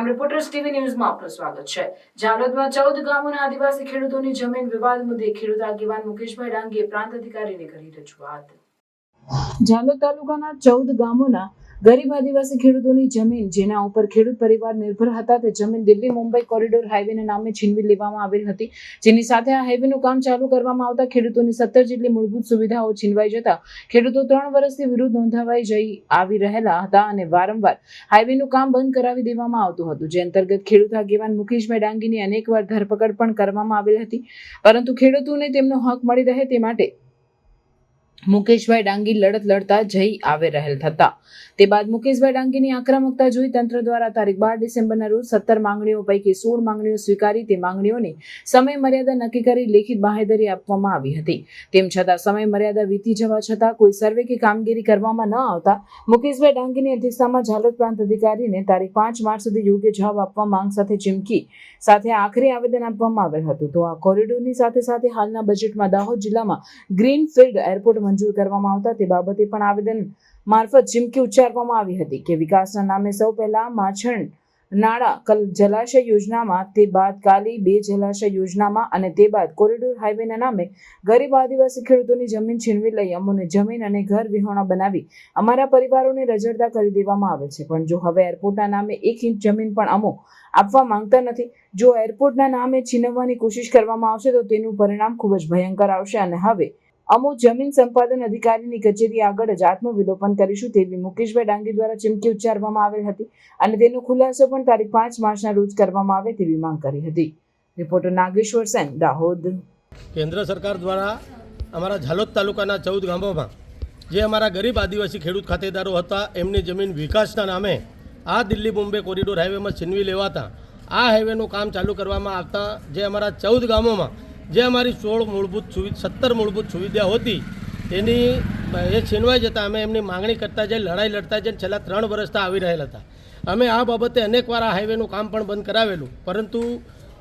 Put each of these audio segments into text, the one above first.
નમસ્કાર, reporters TV ન્યૂઝમાં આપનું સ્વાગત છે। જાલોદમાં 14 ગામોના આદિવાસી ખેડૂતોની જમીન વિવાદ મુદ્દે ખેડૂત આગેવાન મુકેશભાઈ ડાંગીએ પ્રાંત અધિકારીને કરી રજૂઆત। જાલોદ તાલુકાના 14 ગામોના ગરીબ આદિવાસી ખેડૂતોની જમીન જેના ઉપર ખેડૂત પરિવાર નિર્ભર હતા તે જમીન દિલ્હી મુંબઈ કોરિડોર હાઈવેના નામે છીનવી લેવામાં આવેલ હતી, જેની સાથે આ હાઈવેનું કામ ચાલુ કરવામાં આવતા ખેડૂતોની 17 જેટલી મૂળભૂત સુવિધાઓ છીનવાઈ જતા ખેડૂતો 3 વર્ષથી વિરોધ નોંધાવાઈ જઈ આવી રહેલા હતા અને વારંવાર હાઈવેનું કામ બંધ કરાવી દેવામાં આવતું હતું, જે અંતર્ગત ખેડૂત આગેવાન મુકેશભાઈ ડાંગીની અનેકવાર ધરપકડ પણ કરવામાં આવેલ હતી, પરંતુ ખેડૂતોને તેમનો હક મળી રહે તે માટે મુકેશભાઈ ડાંગી લડત લડતા જઈ આવે રહેલ હતા। તે બાદ મુકેશભાઈ ડાંગીની આક્રમકતા જોઈ તંત્ર દ્વારા તારીખ 12 ડિસેમ્બરના રોજ 17 માંગણીઓ પૈકી 16 માંગણીઓ સ્વીકારી તે માંગણીઓની સમય મર્યાદા નક્કી કરી લેખિત બાંહેધરી આપવામાં આવી હતી। તેમ છતાં સમય મર્યાદા વીતી જવા છતાં કોઈ સર્વે કે કામગીરી કરવામાં ન આવતા મુકેશભાઈ ડાંગીની અધ્યક્ષતામાં જાલોદ પ્રાંત અધિકારીને તારીખ 5 માર્ચ સુધી યોગ્ય જવાબ આપવા માંગ સાથે ચીમકી સાથે આખરી આવેદન આપવામાં આવેલ હતું। તો આ કોરિડોરની સાથે સાથે હાલના બજેટમાં દાહોદ જિલ્લામાં ગ્રીનફિલ્ડ એરપોર્ટ મંજૂર કરવામાં આવતા તે બાબતે પણ આવેદન મારફત ચીમકી ઉચ્ચારવામાં આવી હતી કે વિકાસના નામે સૌ પહેલા માછણ નાળા જલાશય યોજનામાં, તે બાદ કાલી 2 જલાશય યોજનામાં અને તે બાદ કોરિડોર હાઈવેના નામે ગરીબ આદિવાસી ખેડૂતોની જમીન છીનવી લઈ અમોને જમીન અને ઘર વિહોણા બનાવી અમારા પરિવારોને રજળતા કરી દેવામાં આવે છે। પણ જો હવે એરપોર્ટના નામે 1 ઇંચ જમીન પણ અમો આપવા માંગતા નથી। જો એરપોર્ટના નામે છીનવવાની કોશિશ કરવામાં આવશે તો તેનું પરિણામ ખૂબ જ ભયંકર આવશે અને હવે અમો જમીન સંપાદન અધિકારીની કચેરી આગળ જ આત્મવિલોપન કરીશું તેવી મુકેશભાઈ ડાંગી દ્વારા ચીમકી ઉચ્ચારવામાં આવેલ હતી અને તેનો ખુલાસો પણ તારીખ 5 માર્ચના રોજ કરવામાં આવે તેવી માંગ કરી હતી। રિપોર્ટર નાગેશ્વર સેન, દાહોદ। કેન્દ્ર સરકાર દ્વારા અમારા જાલોદ તાલુકાના 14 ગામોમાં જે અમારા ગરીબ આદિવાસી ખેડૂત ખાતેદારો હતા એમની જમીન વિકાસના નામે આ દિલ્હી મુંબઈ કોરિડોર હાઈવેમાં છીનવી લેવાતા આ હાઈવેનું કામ ચાલુ કરવામાં આવતા જે અમારા 14 ગામોમાં જે અમારી 17 મૂળભૂત સુવિધાઓ હતી તેની એ છીનવાઈ જતાં અમે એમની માંગણી કરતા જઈ લડાઈ લડતા જઈને છેલ્લા 3 વર્ષથી આવી રહેલ હતા। અમે આ બાબતે અનેકવાર આ હાઈવેનું કામ પણ બંધ કરાવેલું, પરંતુ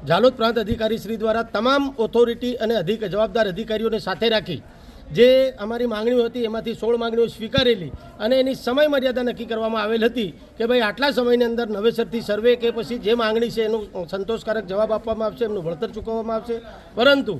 જાલોદ પ્રાંત અધિકારી શ્રી દ્વારા તમામ ઓથોરિટી અને જવાબદાર અધિકારીઓને સાથે રાખી જે અમારી માંગણીઓ હતી એમાંથી 16 માંગણીઓ સ્વીકારેલી અને એની સમય મર્યાદા નક્કી કરવામાં આવેલ હતી કે ભાઈ આટલા સમયની અંદર નવેસરથી સર્વે કે પછી જે માંગણી છે એનું સંતોષકારક જવાબ આપવામાં આવશે, એમનું વળતર ચૂકવવામાં આવશે। પરંતુ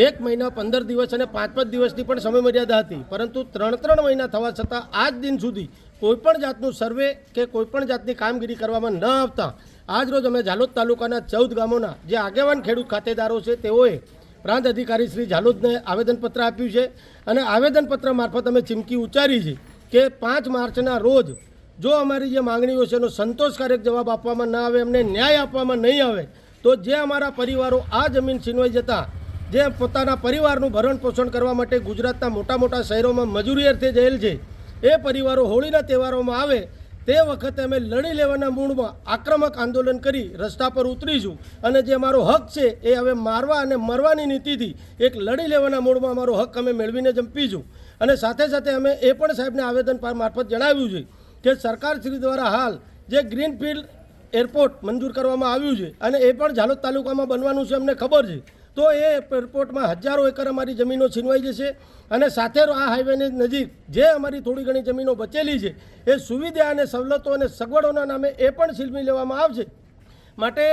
1 મહિના 15 દિવસ અને 5 દિવસની પણ સમય મર્યાદા હતી, પરંતુ 3 મહિના થવા છતાં આજ દિન સુધી કોઈપણ જાતનું સર્વે કે કોઈપણ જાતની કામગીરી કરવામાં ન આવતા આજ રોજ અમે જાલોદ તાલુકાના 14 ગામોના જે આગેવાન ખેડૂત ખાતેદારો છે તેઓએ પ્રાંત અધિકારી શ્રી જાલોદને આવેદનપત્ર આપ્યું છે અને આવેદનપત્ર મારફત અમે ચીમકી ઉચ્ચારી છે કે 5 માર્ચના રોજ જો અમારી જે માંગણીઓ છે એનો સંતોષકારક જવાબ આપવામાં ન આવે, એમને ન્યાય આપવામાં નહીં આવે તો જે અમારા પરિવારો આ જમીન છીનવાઈ જતાં જે પોતાના પરિવારનું ભરણ પોષણ કરવા માટે ગુજરાતના મોટા શહેરોમાં મજૂરી અર્થે જયેલ છે એ પરિવારો હોળીના તહેવારોમાં આવે તે વખતે અમે લડી લેવાના મૂળમાં આક્રમક આંદોલન કરી રસ્તા પર ઉતરીશું અને જે અમારો હક છે એ હવે મારવા અને મરવાની નીતિથી એક લડી લેવાના મૂળમાં અમારો હક અમે મેળવીને જંપીશું। અને સાથે સાથે અમે એ પણ સાહેબને આવેદન મારફત જણાવ્યું છે કે સરકારશ્રી દ્વારા હાલ જે ગ્રીનફિલ્ડ એરપોર્ટ મંજૂર કરવામાં આવ્યું છે અને એ પણ જાલોદ તાલુકામાં બનવાનું છે અમને ખબર છે, તો એ એરપોર્ટમાં હજારો એકર અમારી જમીનો છીનવાઈ જશે અને સાથે આ હાઈવેની નજીક જે અમારી થોડી ઘણી જમીનો બચેલી છે એ સુવિધા અને સવલતો અને સગવડોના નામે એ પણ છીનવી લેવામાં આવશે। માટે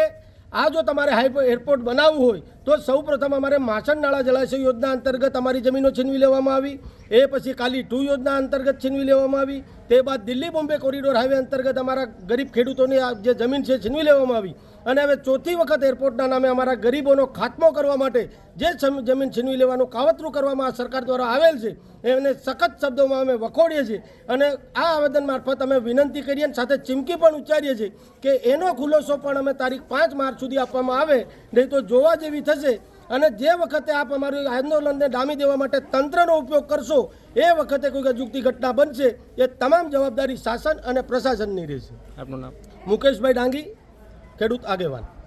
આ જો તમારે એરપોર્ટ બનાવવું હોય તો સૌપ્રથમ અમારે માછણ નાળા જલાશય યોજના અંતર્ગત અમારી જમીનો છીનવી લેવામાં આવી, એ પછી કાલી 2 યોજના અંતર્ગત છીનવી લેવામાં આવી, તે બાદ દિલ્હી મુંબઈ કોરિડોર હાઈવે અંતર્ગત અમારા ગરીબ ખેડૂતોની જે જમીન છે છીનવી લેવામાં આવી અને હવે 4થી વખત એરપોર્ટના નામે અમારા ગરીબોનો ખાત્મો કરવા માટે જે જમીન છીનવી લેવાનું કાવતરું કરવામાં આ સરકાર દ્વારા આવેલ છે એને સખત શબ્દોમાં અમે વખોડીએ છીએ અને આ આવેદન મારફત અમે વિનંતી કરીએ અને સાથે ચીમકી પણ ઉચ્ચારીએ છીએ કે એનો ખુલાસો પણ અમે તારીખ 5 માર્ચ સુધી આપવામાં આવે, નહીં તો જોવા જેવી થશે। અને જે વખતે આપ અમારું આંદોલનને ડામી દેવા માટે તંત્રનો ઉપયોગ કરશો એ વખતે કોઈ અજુગતી ઘટના બનશે એ તમામ જવાબદારી શાસન અને પ્રશાસનની રહેશે। આપનું નામ? મુકેશભાઈ ડાંગી, ખેડૂત આગેવાન।